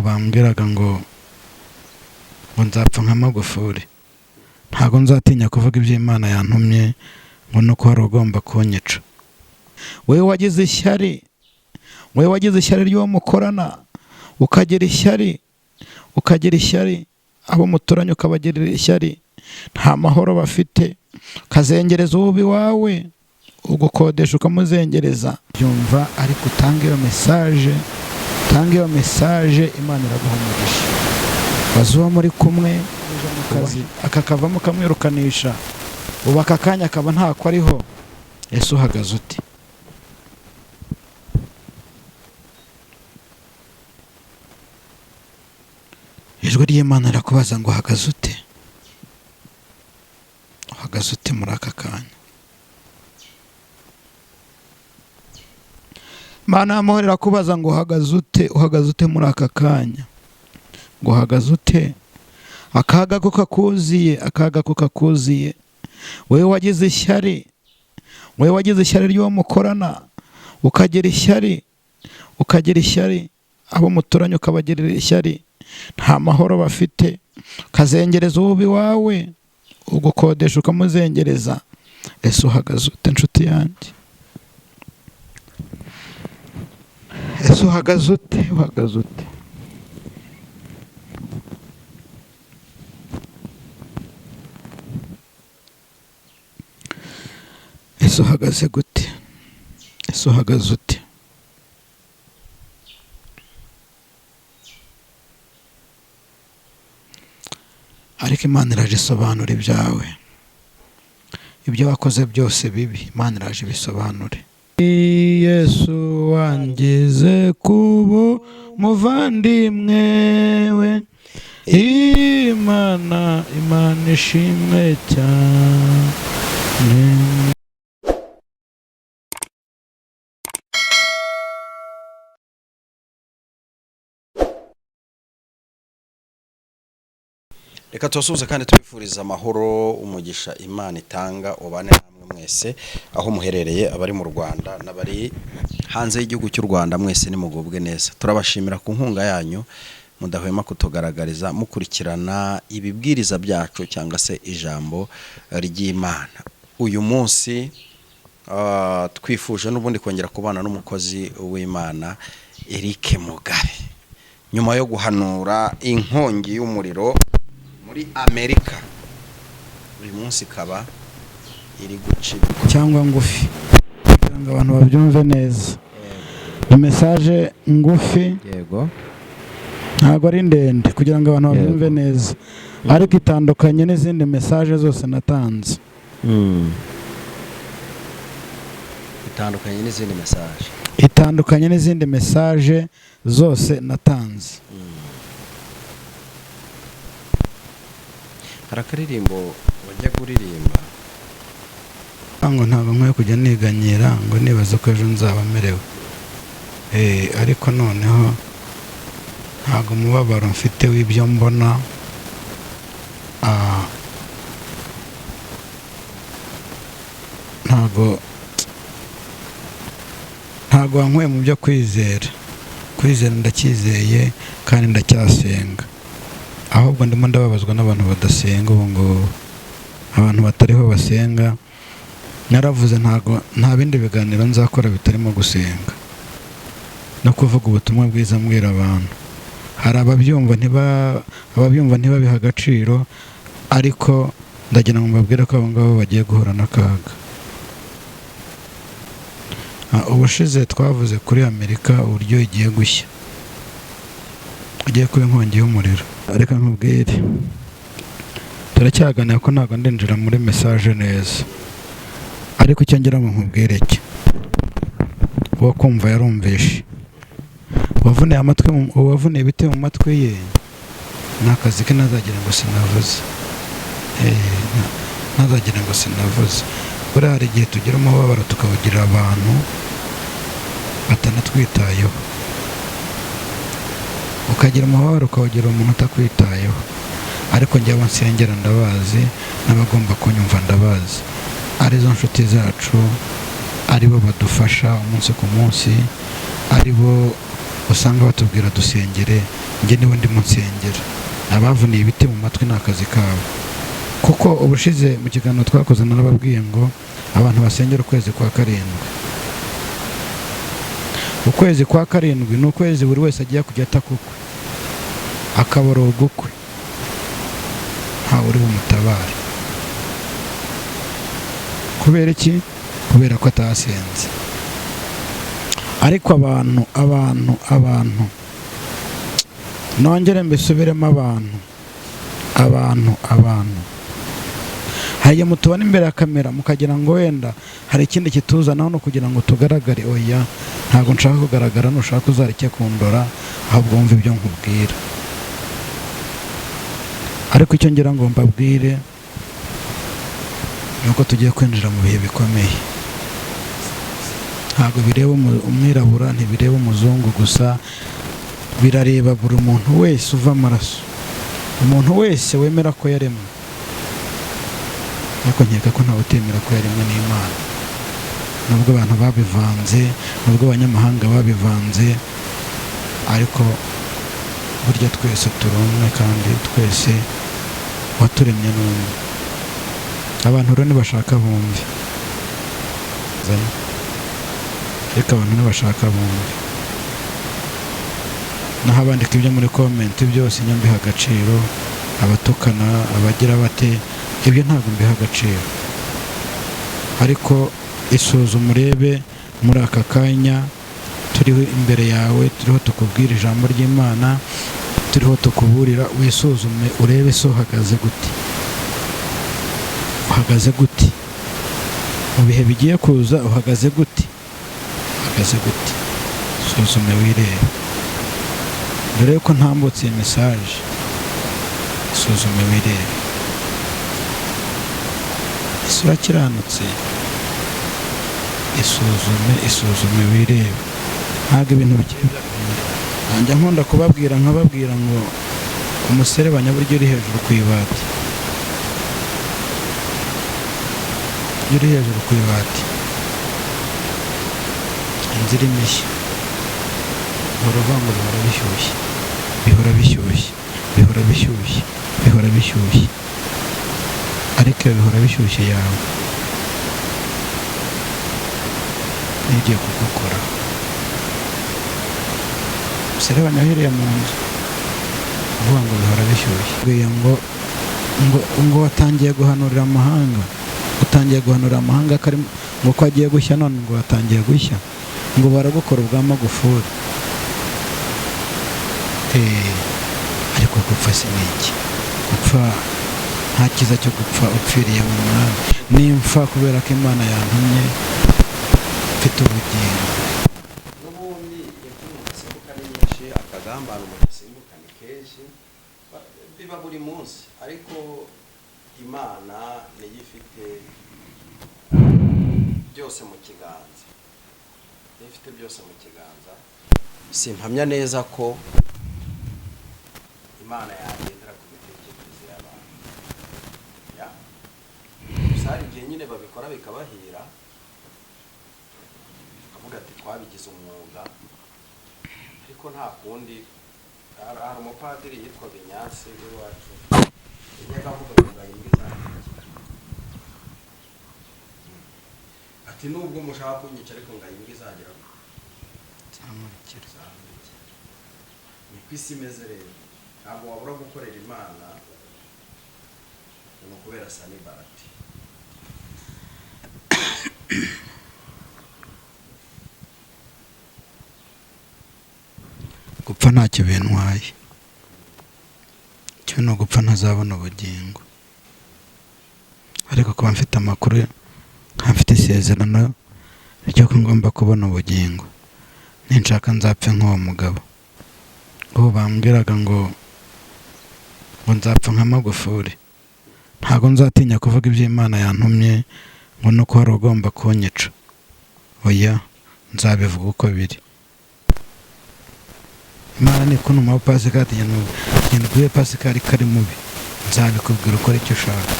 bambwiraga ngo nzapfa nka Magufuli, ntago nzatinya kuvuga ibyo Imana yantumye ngo nuko hari ugomba kunyica. Wewe wagize ishyari, wewe wagize ishyari ry'uwo mukorana, ukagira ishyari abo muturanye ukabagirira ishyari, nta mahoro bafite, kazengereza ububi wawe ugukodesha ukamuzengereza. Byumva ariko utanga iyo message, Imana iraguha umugisha. Bazuba muri kumwe mu kazi akakavamo kamwirukanisha, ubu aka kanya akaba ntako ariho. Ese uhagaze ute? Ijwi ry'Imana rirakubaza ngo uhagaze ute? Uhagaze ute muri aka kanya? Imana y'amahoro irakubaza ngo uhagaze ute muri aka kanya? Ngo uhagaze ute? Akaga ko kakuziye, wewe wagize ishyari ry'uwo mukorana, ukagira ishyari abo muturanye ukabagirira ishyari, nta mahoro bafite, kazengereza ububi wawe ugukodesha ukamuzengereza. Ese uhagaze ute nshuti yanjye? Ese uhagaze ute? Ese uhagaze gute? Ese uhagaze ute? Ariko Imana iraje isobanura ibyawe, ibyo wakoze byose bibi, Imana iraje ibisobanure. Yesu wangize kubo muvandimwe we, Imana ishimwe cyane. Reka tubasuhuze kandi tubifuriza amahoro, umugisha Imana itanga ubane namwe mwese aho muherereye, abari mu Rwanda n'abari hanze y'igihugu cy'u Rwanda, mwese nimugubwe neza. Turabashimira ku nkunga yanyu mudahwema kutugaragariza mukurikirana ibibwiriza byacu cyangwa se ijambo ry'Imana. Uyu munsi twifuje n'ubundi kongera kubana n'umukozi w'Imana Eric Mugabe, nyuma yo guhanura inkongi y'umuriro muri Amerika. Uyu munsi kaba iri gucibwa cyangwa ngufi, kugira ngo abantu babyumve neza. Ni message ngufi, yego, ntago ari ndende, kugira ngo abantu babyumve neza, ariko itandukanye n'izindi message zose natanze. Itandukanye n'izindi message zose natanze. Hari akaririmbo wajya kuririmba ngo ntabwo nkwiye kujya niganyira ngo nibaza ko ejo nzaba merewe, ariko noneho ntabwo umubabaro mfite w'ibyo mbona, ntabwo wankuye mu byo kwizera ndacyizeye kandi ndacyasenga, ahubwo ndimo ndababazwa n'abantu badasenga. ubu ngubu abantu batariho basenga, naravuze nta bindi biganiro nzakora bitarimo gusenga no kuvuga ubutumwa bwiza mbwira abantu. Hari ababyumva ntibabiha agaciro, ariko ndagira ngo mbabwire ko abo ngabo bagiye guhura n'akaga. Ubushize twavuze kuri Amerika uburyo igiye gushya, igiye kuba inkongi y'umuriro. Reka nkubwire, turacyaganira ko ntabwo ndinjira muri message neza, ariko icyo ngira ngo nkubwire cyo, uwo kumva yarumvishe. Uwavuniye ibiti mu matwi ye ni akazi ke, ntazagira ngo sinavuze. Buriya hari igihe tugira umubabaro tukawugirira abantu batanatwitayeho, ukagira umubabaro ukawugira umuntu utakwitayeho, ariko njye abo nsengera ndabazi, n'abagomba kunyumva ndabazi, arizo nshuti zacu, aribo badufasha umunsi ku munsi, aribo usanga batubwira dusengere, njye niwe ndimo nsengera. Abavuniye ibiti mu matwi ni akazi kabo, kuko ubushize mu kiganiro twakoze narababwiye ngo abantu basengera ukwezi kwa karindwi. Ukwezi kwa karindwi ni ukwezi buri wese agiye kujya atakukwe, akaboroga ukwe, ntawe uri bumutabare. Kubera iki? Kubera ko atasenze. Ariko abantu nongere mbisubiremo, abantu hajya mutubona imbere ya kamera mukagira ngo wenda hari ikindi kituzanaho no kugira ngo tugaragare. Oya, ntabwo nshaka kugaragara. Nushaka uzareke kundora, ahubwo wumva ibyo nkubwira. Ariko icyo ngira ngo mbabwire nuko tugiye kwinjira mu bihe bikomeye. Ntabwo bireba umwirabura, ntibireba umuzungu gusa, birareba buri muntu wese uva amaraso, umuntu wese wemera ko yaremwe. Ariko nkeka ko ntawe utemera ko yaremwe n'Imana. Nubwo abantu babivanze, nubwo abanyamahanga babivanze, ariko burya twese turi umwe, kandi twese waturemye n'umwe. Abantu rero nibashaka bumve, ariko abantu nibashaka bumve. Naho abandika ibyo muri komenti byose nyambiha agaciro, abatukana, abagira bate, ibyo ntabwo mbiha agaciro. Ariko isuzuma urebe muri aka kanya turiho imbere yawe, turiho tukubwira ijambo ry'Imana, turiho tukuburira, wisuzume urebe so uhagaze gute. Uhagaze gute mu bihe bigiye kuza? Uhagaze gute? Suzume wirebe. Dore yuko ntambutse iyi message, suzume wirebe. Ese urakiranutse? Isuzume wirebe. Ntabwo ibintu bikiri byakunda. Nanjye nkunda nkababwira ngo umuserebanya buryo uri hejuru ku ibati. Inzira imishya, uruvango bihora bishyushye. Ariko iyo bihora bishyushye yawe n'igiye kugukora. Umuserebanya ahereye mu nzu uvuga ngo bihora bishyushye. Ngo watangiye guhanurira amahanga ngo ko agiye gushya, none ngo watangiye gushya, ngo baragukora ubwa Magufuli. Ariko gupfa si n'iki? Gupfa nta cyiza cyo gupfa upfiriye mu mwami. Nimfa kubera ko Imana yantumye, mfite ubugingo. N'ubundi impfu zisimbuka ni nyinshi, akagambana umuntu asimbuka ni kenshi, biba buri munsi. Ariko Imana niyo ifite byose mu kiganza. Simpamya neza ko Imana yagendera ku mitekerereze y'abantu. Gusa hari igihe nyine babikora bikabahira, bakavuga ati twabigize umwuga, ariko nta kundi. Hari umupadiri yitwaga Inyasi w'iwacu, yajyaga avuga ngo ngahimbwe izankurikira. Ati nubwo mushaka kunyica, ariko ngahimbwe izankurikira. Niko isi imeze rero. Ntabwo wabura gukorera Imana, ni ukubera sanibarati. Gupfa ntacyo bintwaye. Cyo no gupfa ntazabona ubugingo. Ariko kuba mfite amakuru, mfite isezerano ryo ko ngomba kubona ubugingo, ninshaka nzapfe nk'uwo mugabo. Ubu bambwiraga ngo nzapfa nka Magufuli. Ntabwo nzatinya kuvuga ibyo Imana yantumye, ngo nuko hari ugomba kunyica. Oya, nzabivuga uko biri. Imana ni kunuma wa Pasika, ati ngenda ubwire Pasika kari mubi, nzabikubwira ukora icyo ushaka.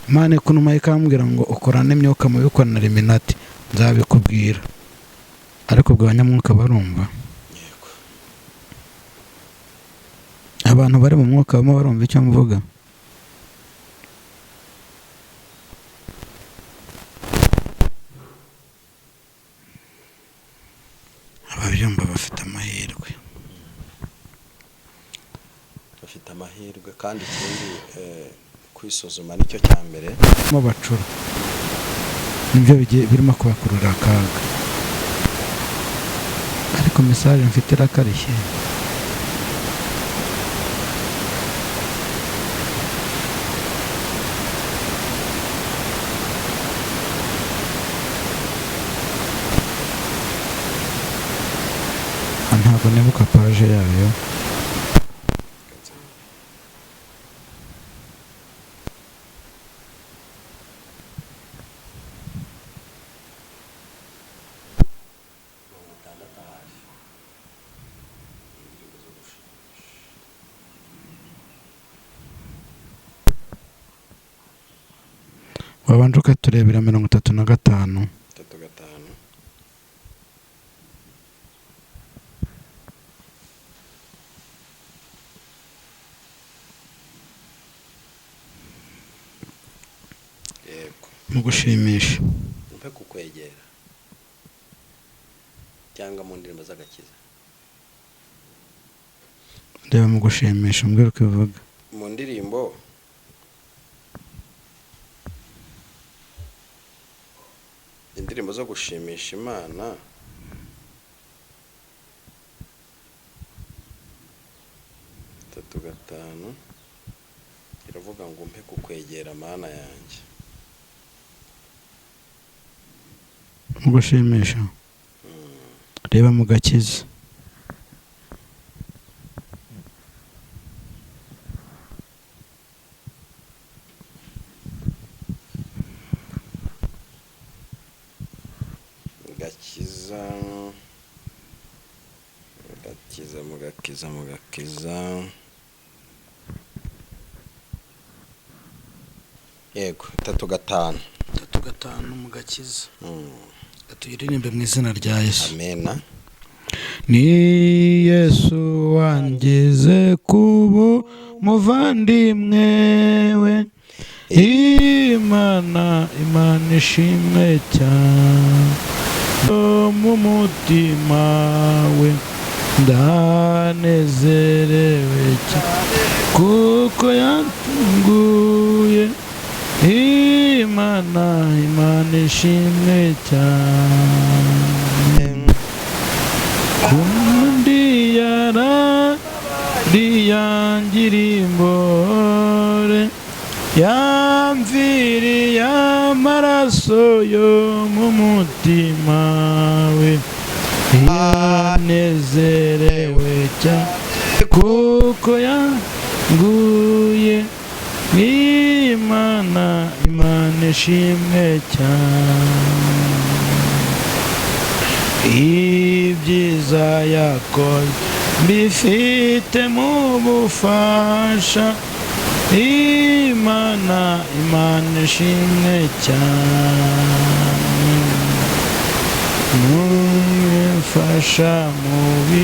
Imana ikunuma ikambwira ngo ukorane imyuka mubi, ukorana Illuminati, nzabikubwira. ariko ubwo abanyamwuka barumva. yego Abantu bari mu mwuka barimo barumva icyo mvuga. Ababyumva bafite amahirwe. bafite amahirwe kandi ikindi kwisuzuma nicyo cya mbere. Mo bacura nibyo birimo kubakurura akaga, ariko message mfite irakarishye. Ntabwo nibuka paje yayo. Wabanje ukaturebera 35. 35. yego Mu gushimisha. mpe kukwegera cyangwa mu ndirimbo z'agakiza. Reba mu gushimisha umbwira uko ivuga. mu ndirimbo indirimbo zo gushimisha Imana tatu gatanu iravuga ngo mpe kukwegera Mana yanjye. Mu gushimisha reba mu gakiza. mugakiza yego 3-5 mu gakiza. Tuyiririmbe mu izina rya Yesu. amena. Ni Yesu wangize kubo muvandimwe we, Imana ishimwe cyane mu mutima we, ndanezerewe cyane kuko yantunguye, Imana ishimwe cyane. Kundi yangira imbore, yamviriye amaraso yo mu mutima we, yanezerewe cyane kuko yanguye, Imana ishimwe cyane. Ibyiza yakoze mbifite mu bufasha, Imana ishimwe cyane. Mumfasha mubi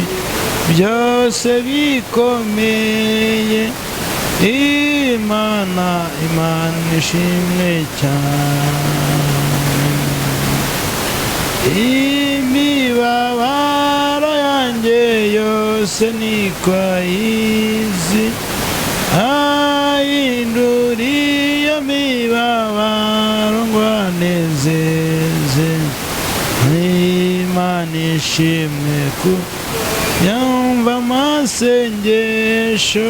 byose bikomeye, Imana ishimwe cyane. Imibabaro yanjye yose niko ayizi, ahindura iyo mibabaro ngo anezeze, Imana ishimwe ko yumva amasengesho,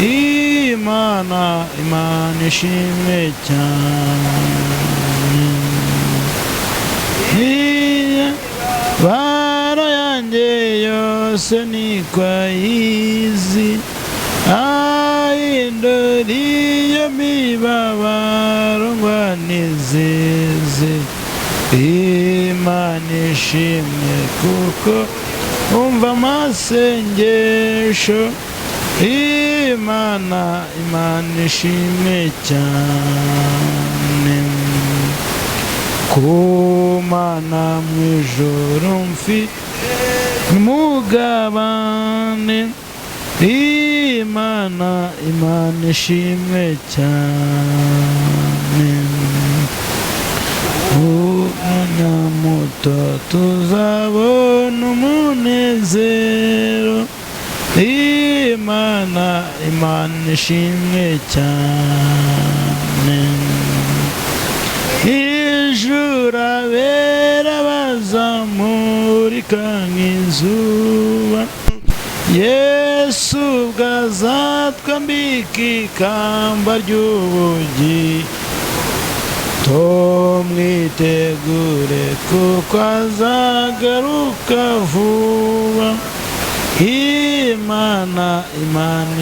Imana ishimwe cyane. Imibabaro yanjye yose niko ayizi, ahindura iyo mibabaro ngo anezeze, Imana ishimwe kuko umva amasengesho, Imana ishimwe cyane. kumana mu ijoro mfite umugabane. Imana ishimwe cyane. Umwana muto tuzabona umunezero. Imana ishimwe cyane. Ijuru abera bazamurika nk'izuba. Yesu ubwo azatwambika ikamba ry'ubugingo. Tumwitegure kuko azagaruka vuba. Imana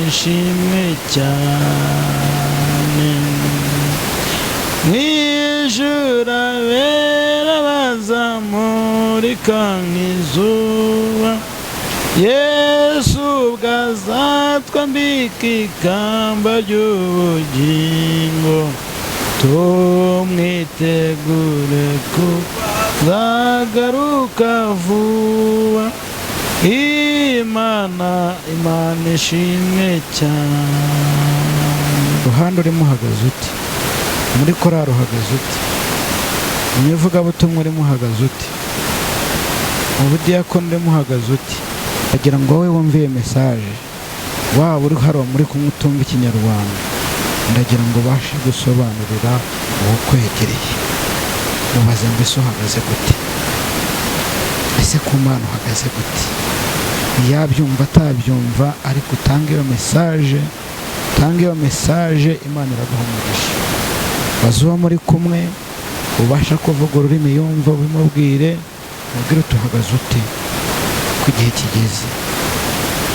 ishimwe cyane. Mw'ijuru abera bazamurika nk'izuba. Yesu ubwo azatwambika ikamba ry'ubugingo. Tumwitegure kuko azagaruka vuba. Imana ishimwe cyane. Ruhande urimo uhagaze uti? Muri korari uhagaze uti? Mu ivugabutumwa urimo uhagaze uti? Mu budiyakoni urimo uhagaze uti? Agira ngo wowe wumviye mesaje, waba uri haro muri kumwe utumva ikinyarwanda, ndagira ngo ubashe gusobanurira uwo kwegereye. Mubaze mbese uhagaze gute? Ese ku Mana uhagaze gute? Yabyumva atabyumva, ariko utanga iyo mesaje, Imana iraguha umugisha. Bazuba muri kumwe ubasha kuvuga ururimi yumva, ubimubwire, mubwire tuhagaze ute ku gihe kigeze.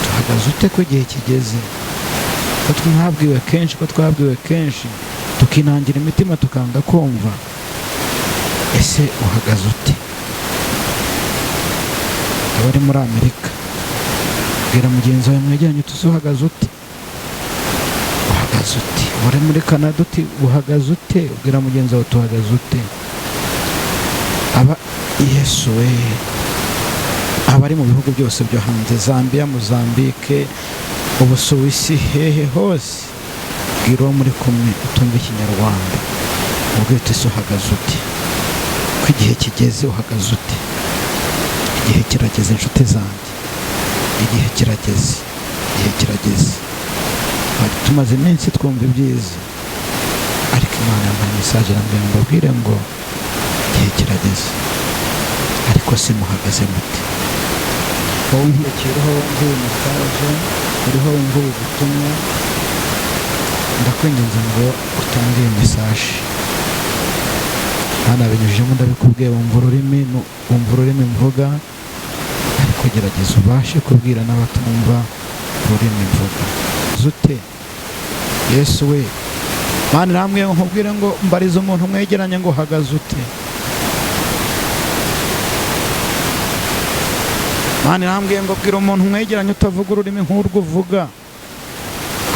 Tuhagaze ute ku gihe kigeze? Ko twabwiwe kenshi tukinangira imitima tukanga kumva. Ese uhagaze ute? Abari muri Amerika, bwira mugenzi wawe mwegeranye uti uhagaze ute? Uhagaze ute? Uri muri Canada uti uhagaze ute? Ubwira mugenzi wawe tuhagaze ute? Yesu we, abari mu bihugu byose byo hanze, Zambia, Mozambique, Ubusuwisi, hehe hose, bwira uwo muri kumwe utumva ikinyarwanda, ubwire uti uhagaze ute? Ko igihe kigeze uhagaze ute? Igihe kirageze inshuti zanjye, igihe kirageze. Tumaze iminsi twumva ibyiza, ariko Imana yampaye mesaje irambwira ngo mbabwire ngo igihe kirageze. Ariko se muhagaze mute? Wowe nkurikiyeho wumva iyi mesaje, uriho wumva ubu butumwa, ndakwinginze ngo utange iyi mesaje. Hano binyujijemo ndabikubwiye, wumva ururimi mvuga, ariko gerageza ubashe kubwira n'abatumva ururimi mvuga. Zute? Yesu we, Mana irambwiye ngo nkubwire ngo mbarize umuntu mwegeranye ngo uhagaze ute? Mana irambwiye ngo bwira umuntu mwegeranye utavuga ururimi nk'urwo uvuga,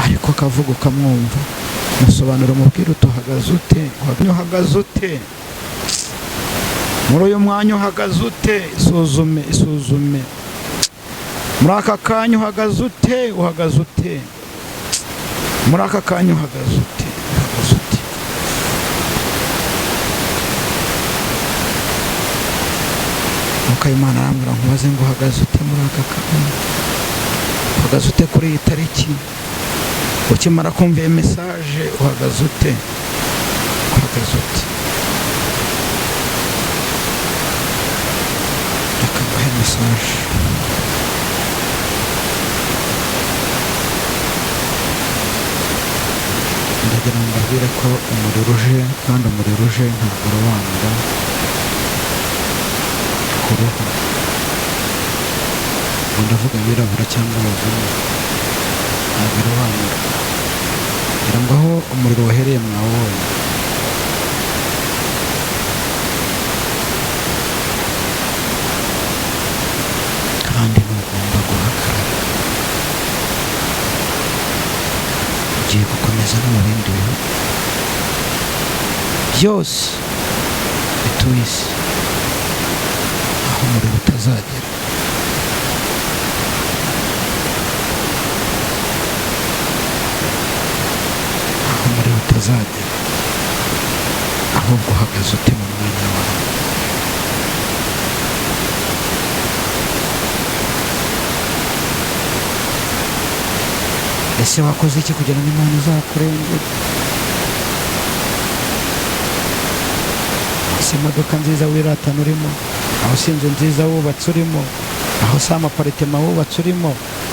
ariko akavuga ukamwumva. Musobanura umubwire uti uhagaze ute? Uhagaze ute? Muri uyu mwanya uhagaze ute? Isuzume. Muri aka kanya uhagaze ute? Muri aka kanya uhagaze ute? Nuko Imana arambwira nkubaze ngo uhagaze ute muri aka kanya? Uhagaze ute kuri iyi tariki? Ukimara kumva iyi mesaje uhagaze ute? Akaguha mesaje. Ndagira ngo mbabwire ko umuriro uje, kandi umuriro uje ntabwo urobanura ku ruhu. Ngo ndavuga abirabura cyangwa abazungu, ntabwo urobanura. Ngira ngo aho umuriro wahereye mwawubonye. Kandi ntugomba guhagarara. Ugiye gukomeza no mu bindi bihugu byose batuye isi, aho umuriro utazagera. Aho umuriro utazagera, ahubwo uhagaze ute mu mwanya wawe? Ese wakoze iki kugira ngo Imana izakurengere? si imodoka nziza wiratana urimo, aho si inzu nziza wubatse urimo, aho si amaparitema wubatse urimo,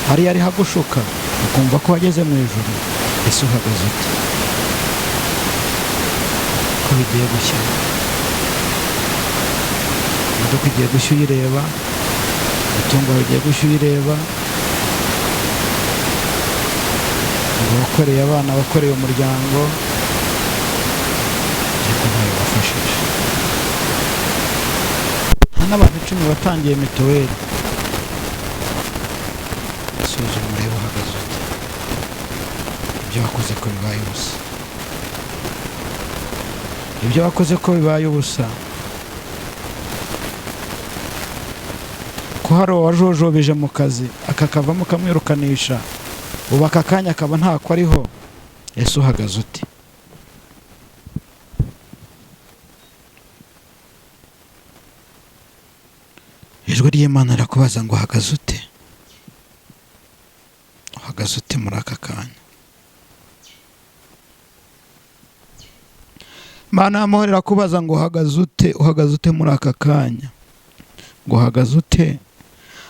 hariya ari hagushuka ukumva ko wageze mu ijuru. Ese uhagaze ute ko bigiye gushya? imodoka igiye gushya uyireba, umutungo wawe ugiye gushya uyireba, wakoreye abana, wakoreye umuryango, ariko ntayo wafashije. Nta n'abantu 10 watangiye mituweli. Suzuma urebe uhagaze ute, ibyo wakoze ko bibaye ubusa, ibyo wakoze ko bibaye ubusa. Ko hari uwajojobeje mu kazi akakavamo kamwirukanisha, ubu aka kanya akaba ntako ariho. Ese uhagaze ute? Ijwi ry'Imana rirakubaza ngo uhagaze ute? Uhagaze ute muri aka kanya? Imana y'amahoro irakubaza ngo uhagaze ute? Uhagaze ute muri aka kanya? Ngo uhagaze ute?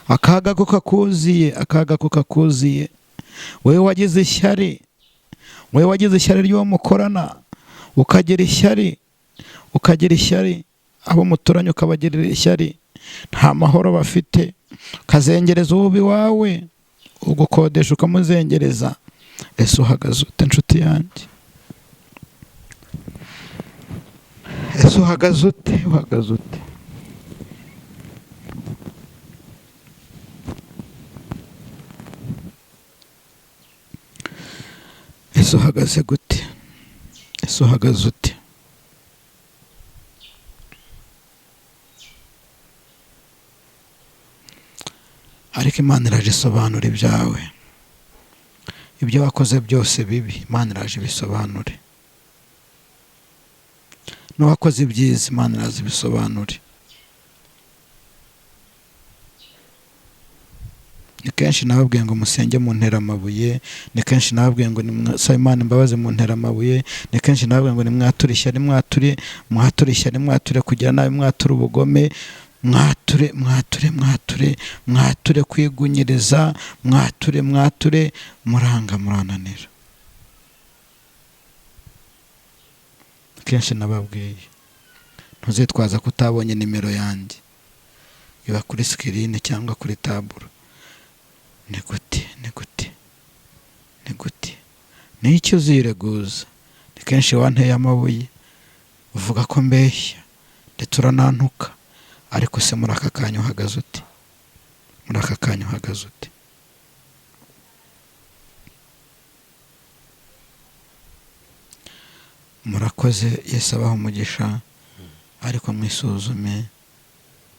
Akaga ko kakuziye, akaga ko kakuziye. Wewe wagize ishyari, wewe wagize ishyari ry'uwo mukorana, ukagira ishyari, abo muturanye ukabagirira ishyari, nta mahoro bafite, kazengereza ububi wawe, ugukodesha ukamuzengereza. Ese uhagaze ute nshuti yanjye? Ese uhagaze ute? Uhagaze ute? Ese uhagaze gute? Ese uhagaze ute? Ariko Imana iraje isobanura ibyawe, ibyo wakoze byose bibi, Imana iraje ibisobanure. N'uwakoze ibyiza, Imana iraje ibisobanure. Ni kenshi nababwiye ngo musenge mu ntera amabuye, ni kenshi nababwiye ngo nimwasaba Imana imbabazi mu ntera amabuye, ni kenshi nababwiye ngo nimwature ishyari, mwature ishyari, mwature kugira nabi, mwature ubugome, mwature kwigunyiriza, mwature muranga murananira. Kenshi nababwiye ntuzitwaza kutabonye nimero yanjye, iba kuri screen cyangwa kuri taburo. Ni gute? Ni iki uzireguza? Ni kenshi wanteye amabuye, uvuga ko mbeshya ndetse uranantuka, ariko se muri aka kanya uhagaze ute? Muri aka kanya uhagaze ute? Murakoze, Yesu abaha umugisha, ariko mwisuzume.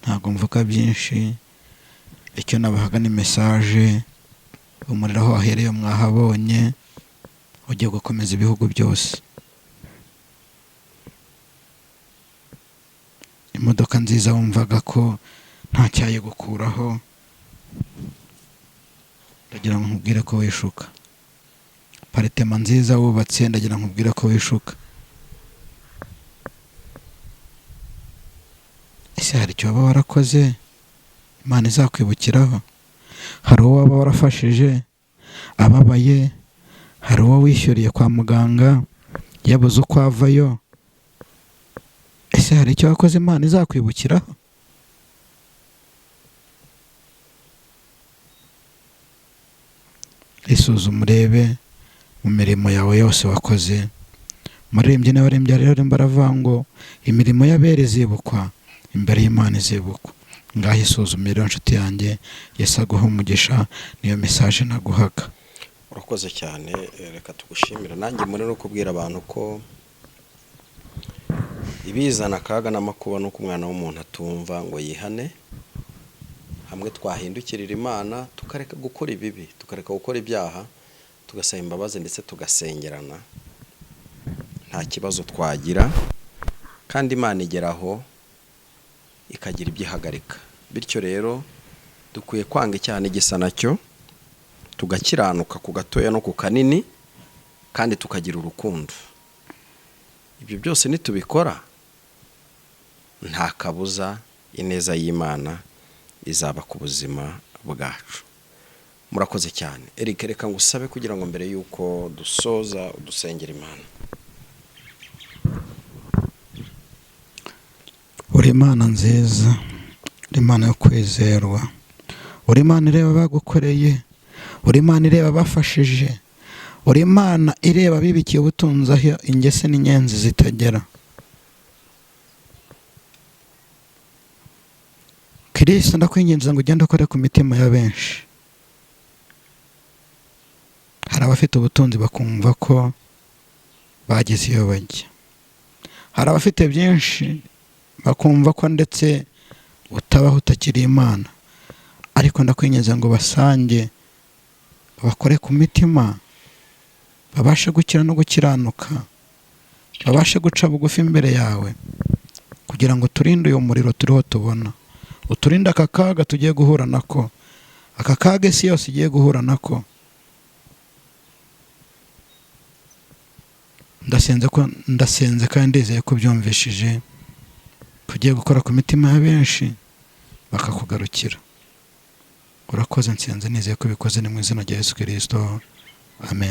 Ntabwo mvuga byinshi, icyo nabahaga ni message. Umuriro aho wahereye mwahabonye, ugiye gukomeza ibihugu byose. Imodoka nziza wumvaga ko nta cyayi gukuraho, ndagira ngo nkubwire ko wishuka. Paritema nziza wubatse, ndagira ngo nkubwire ko wishuka. Ese hari icyo waba warakoze Imana izakwibukiraho? Hari uwo waba warafashije ababaye? Hari uwo wishyuriye kwa muganga yabuze uko avayo? Ese hari icyo wakoze Imana izakwibukiraho? Isuzume urebe mu mirimo yawe yose wakoze. Umuririmbyi nawe waririmbye rero baravuga ngo imirimo y'abera izibukwa, imbere y'Imana izibukwa. Ngaho isuzume rero nshuti yanjye, Yesu aguha umugisha. Niyo message naguhaga. Urakoze cyane, reka tugushimira. Nanjye muri no kubwira abantu ko ibizana akaga n'amakuba nuko umwana w'umuntu atumva ngo yihane. Hamwe twahindukirira Imana tukareka gukora ibibi, tukareka gukora ibyaha, tugasaba imbabazi ndetse tugasengerana, nta kibazo twagira, kandi Imana igeraho ikagira ibyihagarika. Bityo rero dukwiye kwanga icyaha n'igisa nacyo, tugakiranuka ku gatoya no ku kanini, kandi tukagira urukundo. Ibyo byose nitubikora nta kabuza ineza y'Imana izaba ku buzima bwacu. Murakoze cyane. Eric, reka ngusabe kugira ngo mbere yuko dusoza udusengera Imana. Uri Imana nziza, uri Imana yo kwizerwa, uri Imana ireba bagukoreye, uri Imana ireba bafashije, uri Imana ireba bibikiye ubutunzi aho ingese n'inyenzi zitagera. Kristo, ndakwinginze ngo ugende ukore ku mitima ya benshi. Hari abafite ubutunzi bakumva ko bageze iyo bajya, hari abafite byinshi bakumva ko ndetse utabaho utakiri Imana, ariko ndakwinginze ngo basange, bakore ku mitima, babashe gukira no gukiranuka, babashe guca bugufi imbere yawe, kugira ngo turinde uyu muriro turiho tubona, uturinde aka kaga tugiye guhura nako, aka kaga isi yose igiye guhura nako. Ndasenze kandi ndizeye ko byumvishije, tugiye gukora ku mitima ya benshi bakakugarukira. Urakoze, nsenze nizeye ko bikoze ni mu izina rya Yesu Kristo, amen.